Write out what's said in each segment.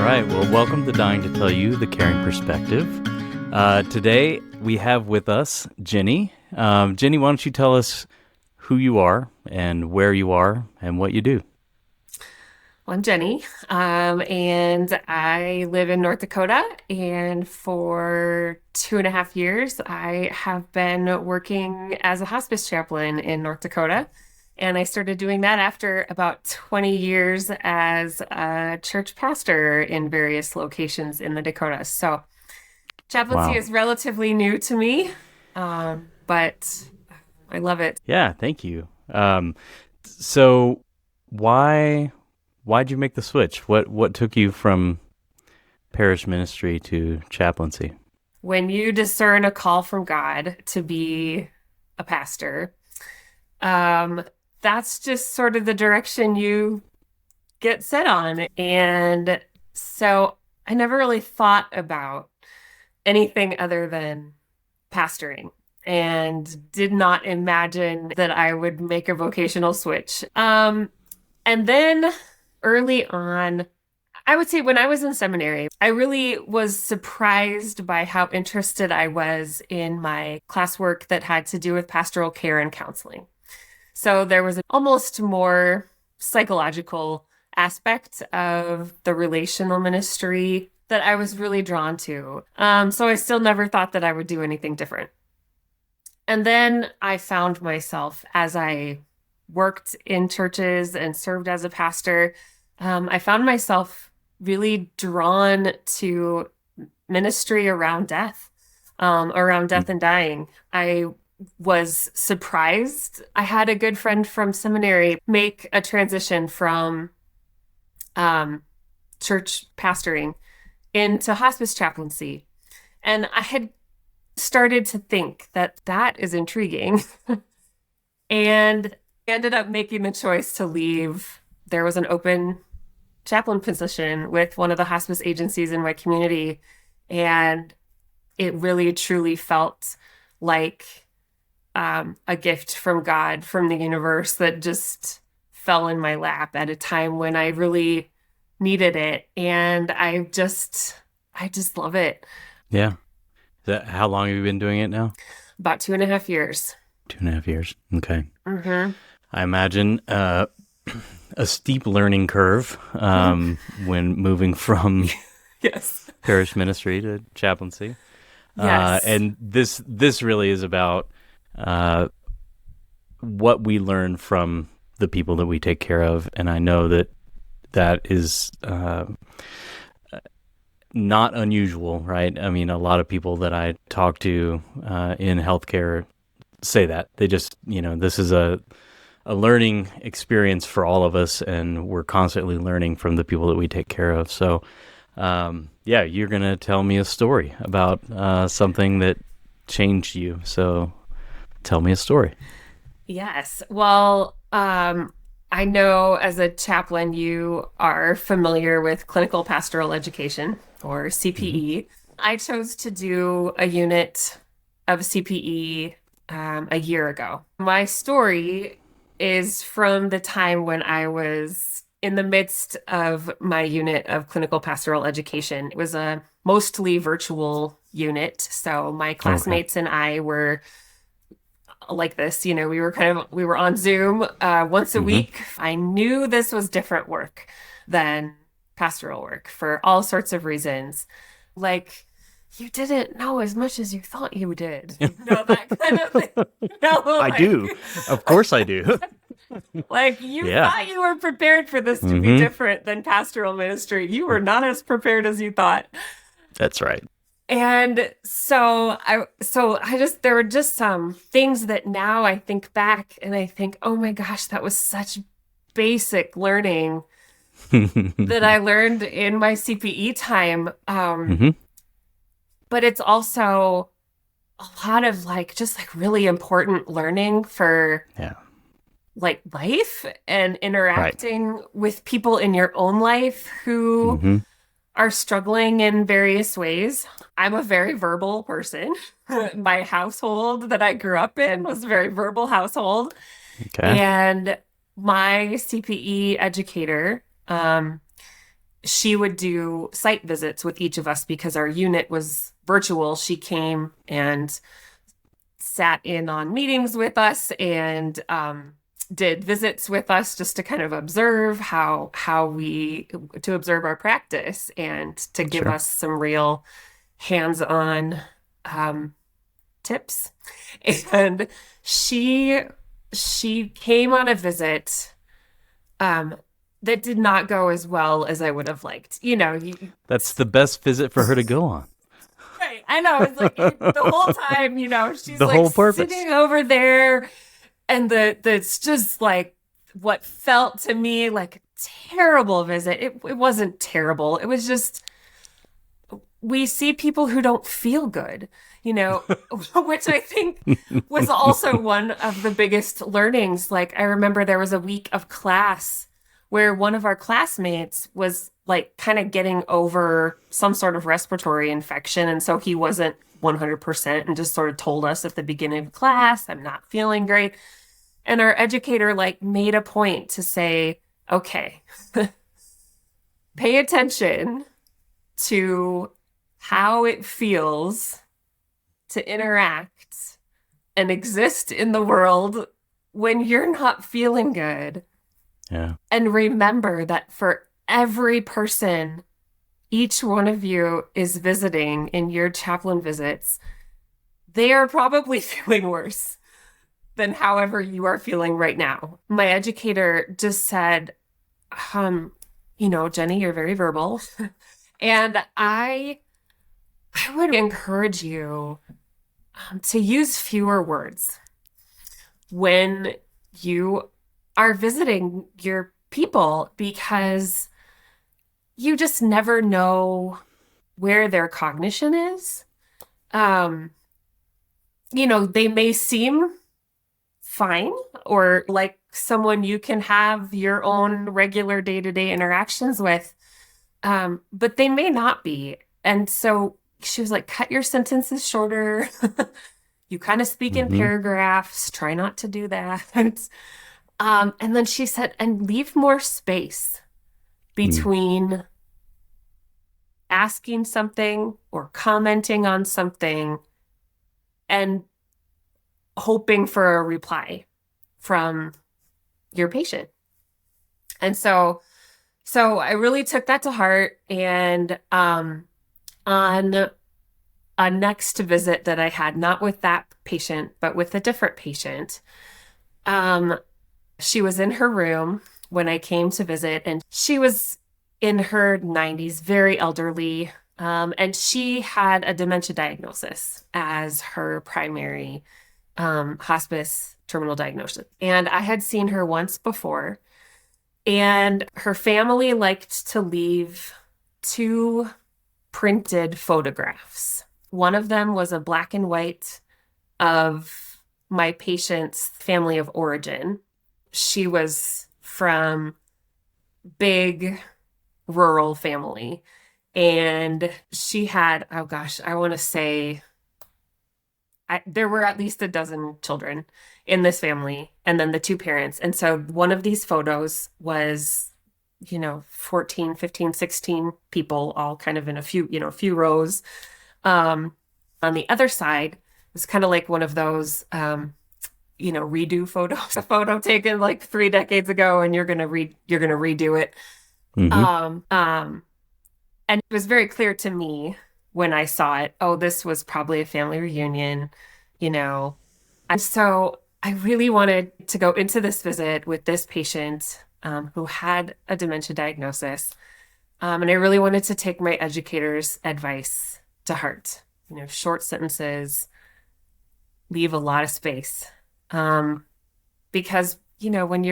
right. Well, welcome to Dying to Tell You, the Caring Perspective. Today, we have with us Jenny. Jenny, why don't you tell us who you are and where you are and what you do? Well, I'm Jenny, and I live in North Dakota. And for 2.5 years, I have been working as a hospice chaplain in North Dakota. And I started doing that after about 20 years as a church pastor in various locations in the Dakotas. So chaplaincy Wow. is relatively new to me, but I love it. Yeah, thank you. So why'd you make the switch? What took you from parish ministry to chaplaincy? When you discern a call from God to be a pastor, um, that's just sort of the direction you get set on. And so I never really thought about anything other than pastoring and did not imagine that I would make a vocational switch. And then early on, I would say when I was in seminary, I really was surprised by how interested I was in my classwork that had to do with pastoral care and counseling. So there was an almost more psychological aspect of the relational ministry that I was really drawn to. So I still never thought that I would do anything different. And then I found myself as I worked in churches and served as a pastor, I found myself really drawn to ministry around death, around death and dying. I was surprised. I had a good friend from seminary make a transition from church pastoring into hospice chaplaincy. And I had started to think that that is intriguing and ended up making the choice to leave. There was an open chaplain position with one of the hospice agencies in my community. And it really truly felt like a gift from God, from the universe that just fell in my lap at a time when I really needed it. And I just love it. Yeah. How long have you been doing it now? About 2.5 years. 2.5 years. Okay. Mm-hmm. I imagine a steep learning curve when moving from Yes. parish ministry to chaplaincy. Yes. And this really is about what we learn from the people that we take care of. And I know that is not unusual, right? I mean, a lot of people that I talk to in healthcare say that. They just, this is a learning experience for all of us, and we're constantly learning from the people that we take care of. So, yeah, you're going to tell me a story about something that changed you. So tell me a story. Yes. Well, I know as a chaplain, you are familiar with Clinical Pastoral Education, or CPE. I chose to do a unit of CPE a year ago. My story is from the time when I was in the midst of my unit of Clinical Pastoral Education. It was a mostly virtual unit. So my classmates and I were like this, we were on Zoom once a week. I knew this was different work than pastoral work for all sorts of reasons. Like, you didn't know as much as you thought you did. That kind of thing. I do. Of course I do. Like, you Yeah. thought you were prepared for this to be different than pastoral ministry. You were not as prepared as you thought. That's right. And so there were just some things that now I think back and I think, oh my gosh, that was such basic learning that I learned in my CPE time. But it's also a lot of just really important learning for life and interacting with people in your own life who are struggling in various ways. I'm a very verbal person. My household that I grew up in was a very verbal household. Okay. And my CPE educator she would do site visits with each of us because our unit was virtual. She came and sat in on meetings with us and did visits with us just to kind of observe how we to observe our practice and to give Sure. us some real hands-on tips. And she she came on a visit that did not go as well as I would have liked. That's the best visit for her to go on. Right. I know. It's like the whole time, she's The like whole purpose. sitting over there, and it's just like what felt to me like a terrible visit. It wasn't terrible. It was just we see people who don't feel good, which I think was also one of the biggest learnings. Like, I remember there was a week of class where one of our classmates was like kind of getting over some sort of respiratory infection. And so he wasn't 100% and just sort of told us at the beginning of class, I'm not feeling great. And our educator like made a point to say, okay, pay attention to how it feels to interact and exist in the world when you're not feeling good. Yeah. And remember that for every person, each one of you is visiting in your chaplain visits, they are probably feeling worse than however you are feeling right now. My educator just said, Jenny, you're very verbal. And I would encourage you to use fewer words when you are visiting your people, because you just never know where their cognition is. They may seem fine or like someone you can have your own regular day-to-day interactions with, but they may not be. And so she was like, cut your sentences shorter. You kind of speak in Mm-hmm. paragraphs. Try not to do that. And then she said, and leave more space between asking something or commenting on something and hoping for a reply from your patient. And so I really took that to heart. And on a next visit that I had, not with that patient, but with a different patient, she was in her room when I came to visit, and she was in her 90s, very elderly, and she had a dementia diagnosis as her primary hospice terminal diagnosis. And I had seen her once before, and her family liked to leave 2 printed photographs. One of them was a black and white of my patient's family of origin. She was from big rural family, and she had, oh gosh, I want to say there were at least a dozen children in this family, and then the 2 parents. And so one of these photos was 14, 15, 16 people all kind of in a few rows. On the other side, it was kind of like one of those redo photos, a photo taken like 3 decades ago, and you're gonna redo it. Mm-hmm. And it was very clear to me when I saw it, oh, this was probably a family reunion, And so I really wanted to go into this visit with this patient who had a dementia diagnosis. And I really wanted to take my educator's advice to heart. Short sentences, leave a lot of space. Because, when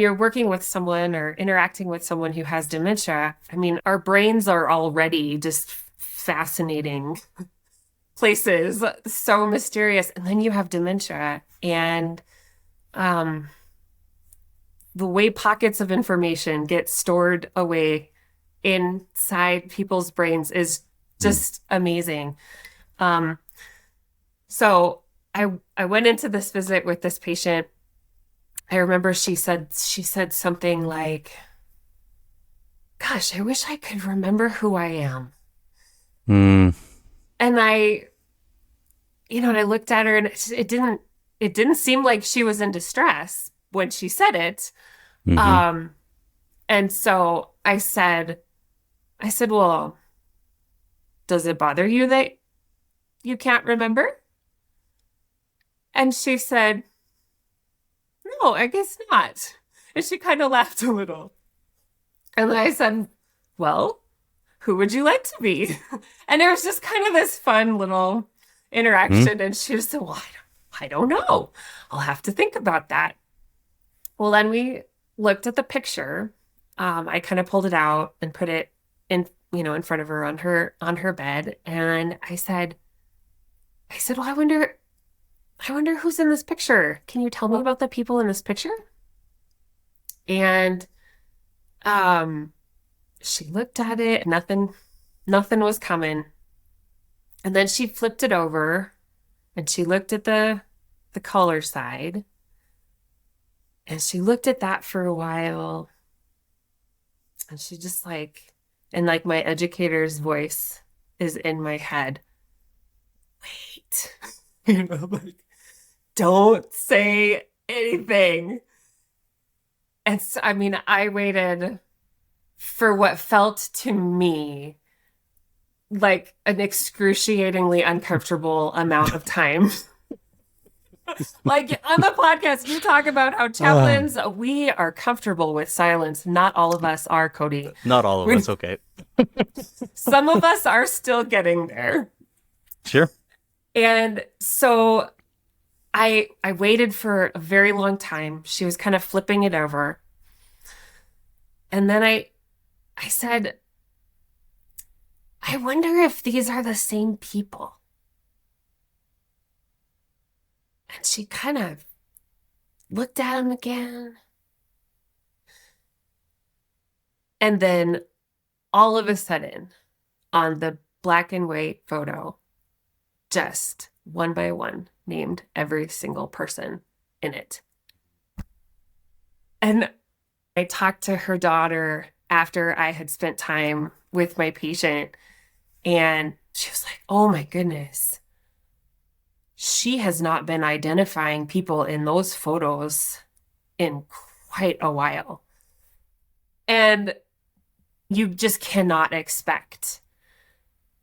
you're working with someone or interacting with someone who has dementia, I mean, our brains are already just fascinating places, so mysterious. And then you have dementia, and the way pockets of information get stored away inside people's brains is just amazing. So I went into this visit with this patient. I remember she said something like, gosh, I wish I could remember who I am. Mm, And and I looked at her and it didn't seem like she was in distress when she said it. hmm. Um, and so I said, well, does it bother you that you can't remember? And she said, no, I guess not. And she kind of laughed a little. And then I said, well, who would you like to be? And it was just kind of this fun little Mm, interaction. And she just said, well, I don't know. I'll have to think about that. Well, then we looked at the picture. I kind of pulled it out and put it in front of her on her bed. And I said, well, I wonder who's in this picture. Can you tell me about the people in this picture? And um, she looked at it. Nothing was coming. And then she flipped it over and she looked at the color side. And she looked at that for a while. And she just and like my educator's voice is in my head. Wait, like, don't say anything. And so, I mean, I waited for what felt to me like an excruciatingly uncomfortable amount of time. Like on the podcast, you talk about how uh, chaplains, we are comfortable with silence. Not all of us are, Cody. not all of We, us. Okay. some of us are still getting there. Sure. And so I waited for a very long time. She was kind of flipping it over. And then I said, I wonder if these are the same people. And she kind of looked at him again. And then all of a sudden, on the black and white photo, just one by one, named every single person in it. And I talked to her daughter after I had spent time with my patient, and she was like, oh my goodness. She has not been identifying people in those photos in quite a while. And you just cannot expect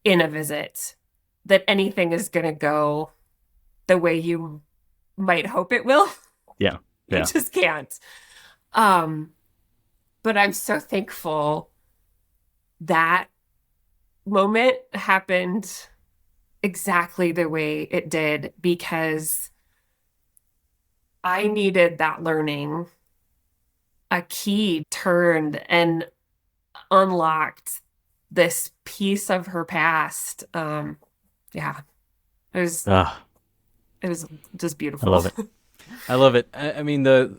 in a visit that anything is going to go the way you might hope it will. Yeah. You Yeah. just can't. But I'm so thankful that moment happened exactly the way it did, because I needed that learning. A key turned and unlocked this piece of her past. Yeah, it was Ah, it was just I beautiful. love it. I love it. I mean, the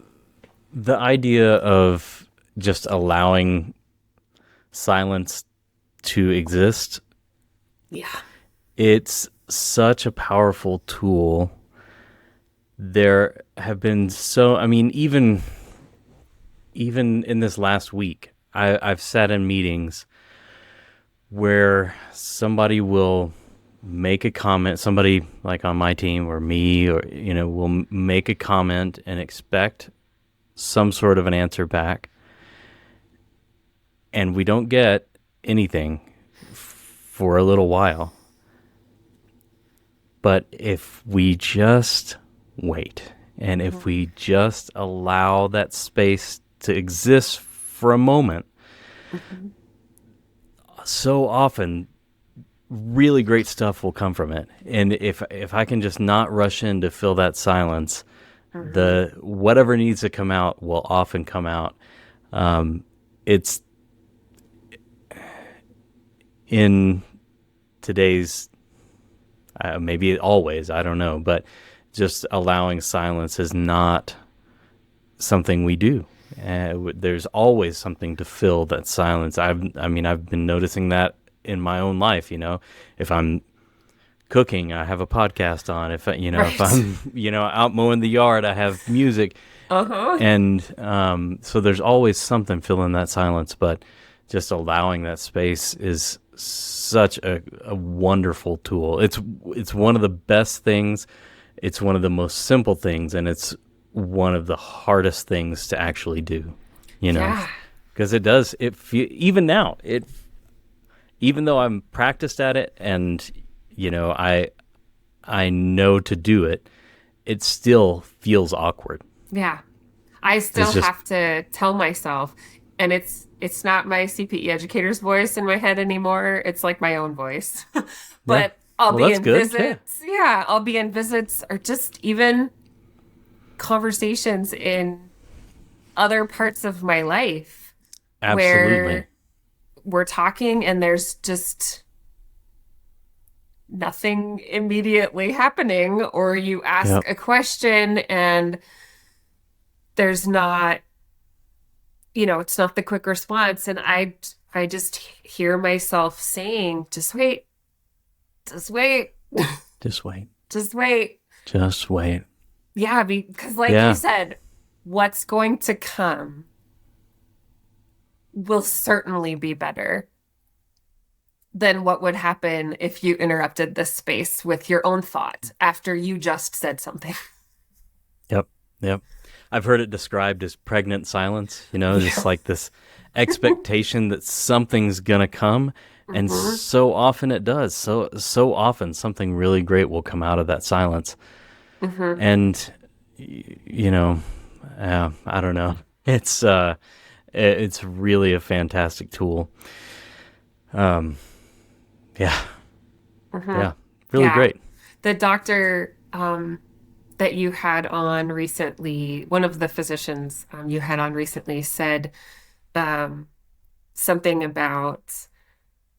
idea of just allowing silence to exist, Yeah. it's such a powerful tool. There have been I mean, even in this last week, I've sat in meetings where somebody will make a comment, somebody like on my team or me, or, will make a comment and expect some sort of an answer back. And we don't get anything for a little while. But if we just wait and if we just allow that space to exist for a moment, Mm-hmm. so often really great stuff will come from it. And if I can just not rush in to fill that silence, Mm-hmm. the whatever needs to come out will often come out. It's in today's maybe always, I don't know, but just allowing silence is not something we do. There's always something to fill that silence. I've been noticing that in my own life. If I'm cooking, I have a podcast on. If Right. I'm out mowing the yard, I have music, Uh-huh. and so there's always something filling that silence. But just allowing that space is such a wonderful tool. It's one of the best things. It's one of the most simple things, and it's one of the hardest things to actually do, Yeah. because it does. Even now, even though I'm practiced at it, and I know to do it, it still feels awkward. Yeah. I It's still just have to tell myself, and it's not my CPE educator's voice in my head anymore. It's like my own voice. yeah. But I'll Well, be that's in good. Yeah, visits. Yeah, I'll be in visits or just even conversations in other parts of my life absolutely. where we're talking and there's just nothing immediately happening, or you Yep. ask a question and there's not, it's not the quick response. And I just hear myself saying, just wait, Just wait. just wait. Just wait. Yeah, because like you Yeah, said, what's going to come will certainly be better than what would happen if you interrupted this space with your own thought after you just said something. yep, yep. I've heard it described as pregnant silence, Yeah. just like this expectation that something's gonna come, and Hmm. so often it does. So often something really great will come out of that silence. Hmm. And y- you know, I don't know. It's really a fantastic tool. Um, yeah, Hmm. yeah, really Yeah. great. The doctor that you had on recently, one of the physicians you had on recently said um, something about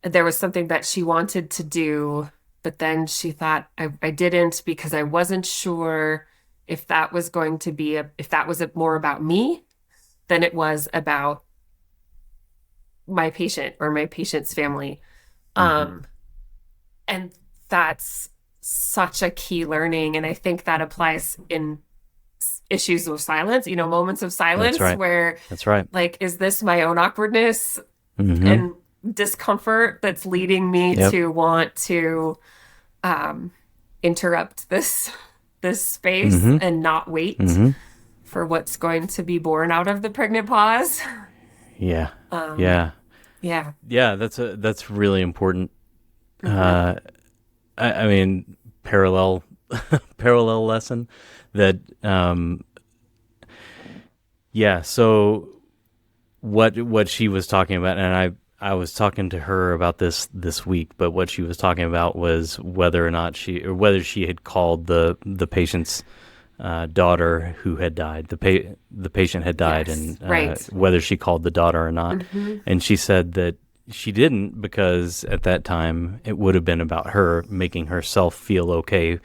there was something that she wanted to do, but then she thought, I didn't because I wasn't sure if that was going to be if that was more about me than it was about my patient or my patient's family. Hmm. Um, and that's such a key learning. And I think that applies in issues of silence, moments of That's silence right. where, That's right. like, is this my own awkwardness Hmm. and discomfort that's leading me Yep. to want to um, interrupt this space Hmm. and not wait Hmm. for what's going to be born out of the pregnant pause? Yeah. Um, Yeah. yeah. Yeah. That's really important. Hmm. Uh, I mean, parallel parallel lesson that yeah. So what she was talking about, and I was talking to her about this week, but what she was talking about was whether she had called the patient's daughter who had died. The patient had died, Yes. and Right. whether she called the daughter or not. Hmm. And she said that she didn't, because at that time it would have been about her making herself feel okay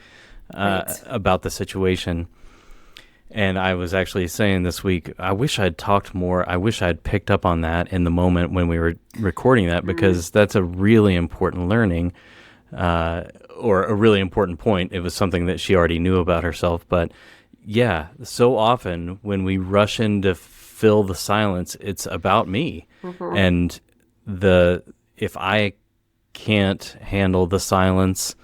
Right. about the situation. And I was actually saying this week, I wish I'd talked more. I wish I'd picked up on that in the moment when we were recording that, Mm. because that's a really important learning, uh, or a really important point. It was something that she already knew about herself. But yeah, so often when we rush in to fill the silence, it's about me. Hmm. And the if I can't handle the silence,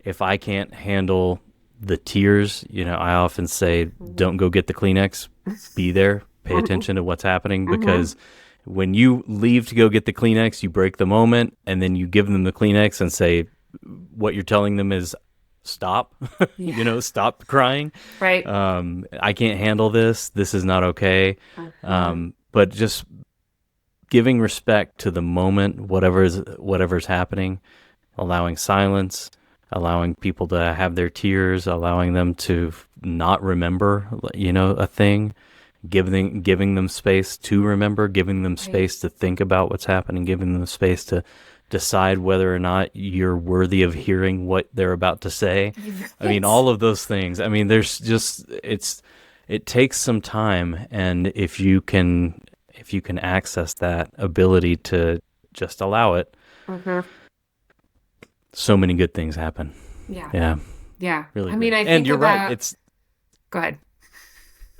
if I can't handle the tears, I often say, don't go get the Kleenex, be there, pay Hmm. attention to what's happening, Hmm. because when you leave to go get the Kleenex, you break the moment, and then you give them the Kleenex and say, what you're telling them is stop, Yeah. stop crying. Right. I can't handle this. This is not okay. Hmm. But just giving respect to the moment, whatever's happening, allowing silence, allowing people to have their tears, allowing them to not remember, a thing, giving them space to remember, giving them Right. space to think about what's happening, giving them space to decide whether or not you're worthy of hearing what they're about to say. I mean, Right. all of those things. I mean, it takes some time, and if you can access that ability to just allow it, Hmm. so many good things happen. Yeah. Yeah, Yeah. really I mean, great. I And think you're right. about, go ahead.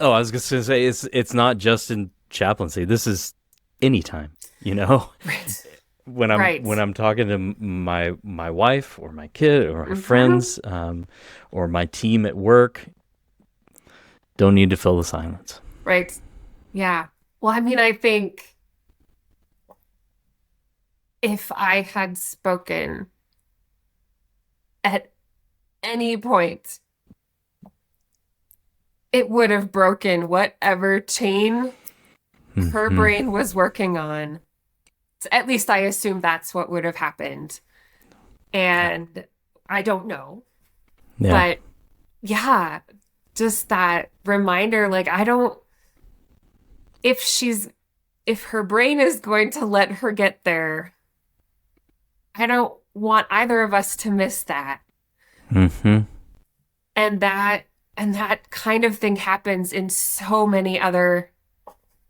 I was just gonna say, it's not just in chaplaincy. This is anytime. you know? Right. When Right. I'm talking to my wife or my kid or my friends, or my team at work, don't need to fill the silence. Right. Yeah. Well, I mean, I think if I had spoken at any point, it would have broken whatever chain her brain was working on. At least I assume that's what would have happened. And I don't know. Yeah. But yeah, just that reminder, like, if her brain is going to let her get there, I don't want either of us to miss that. Mm-hmm. And that kind of thing happens in so many other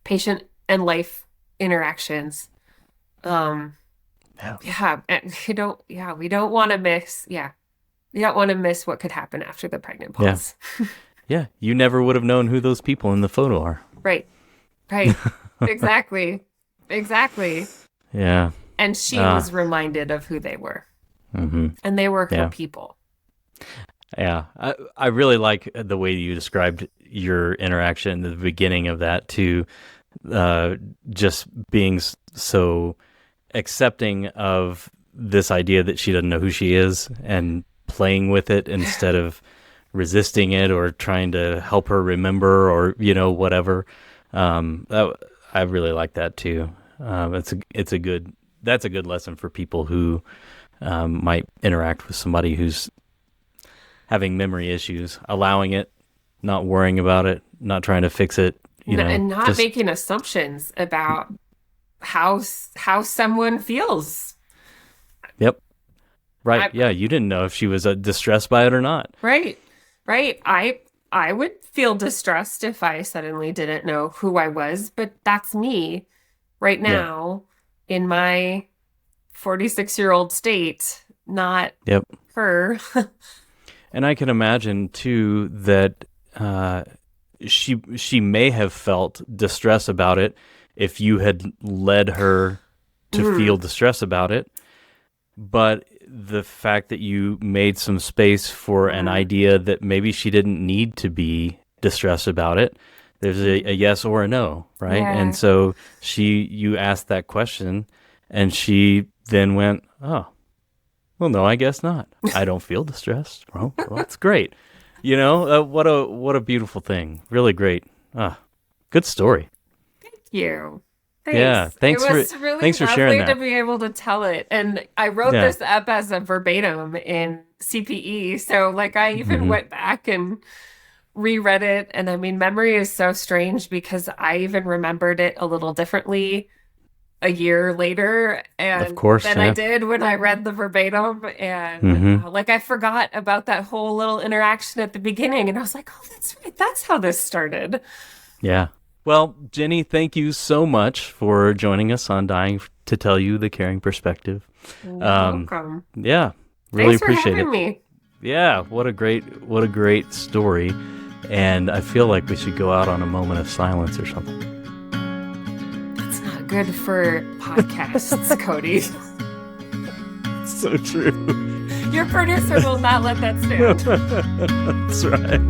patient and life interactions. Yeah, and we don't want to miss, we don't want to miss what could happen after the pregnant pause. Yeah, you never would have known who those people in the photo are. Right. Exactly. Yeah. And she was reminded of who they were. And they were her people. Yeah. I really like the way you described your interaction at the beginning of that too. Just being so accepting of this idea that she doesn't know who she is and playing with it instead of resisting it or trying to help her remember or, whatever. I really like that too. That's a good lesson for people who might interact with somebody who's having memory issues, allowing it, not worrying about it, not trying to fix it, and not making assumptions about how someone feels. Yep. Right. You didn't know if she was distressed by it or not. Right. I would feel distressed if I suddenly didn't know who I was, but that's me right now in my 46-year-old state, not her. And I can imagine too that she may have felt distress about it if you had led her to feel distress about it. But the fact that you made some space for an idea that maybe she didn't need to be distressed about it, there's a yes or a no, right? Yeah. And so you asked that question, and she then went, oh, well, no, I guess not. I don't feel distressed. Well, that's great. What a beautiful thing. Really great. Good story. Thank you. Thanks. Yeah, thanks it was really for sharing that. to be able to tell it. And I wrote this up as a verbatim in CPE. So I even went back and reread it. And I mean, memory is so strange because I even remembered it a little differently a year later. And of course, than I did when I read the verbatim. And I forgot about that whole little interaction at the beginning. And I was like, oh, that's right. That's how this started. Yeah. Well, Jenny, thank you so much for joining us on Dying to Tell You the Caring Perspective. You're welcome. Yeah, really Thanks appreciate for having it. me. Yeah, what a great story. And I feel like we should go out on a moment of silence or something. That's not good for podcasts, Cody. So true. Your producer will not let that stand. That's right.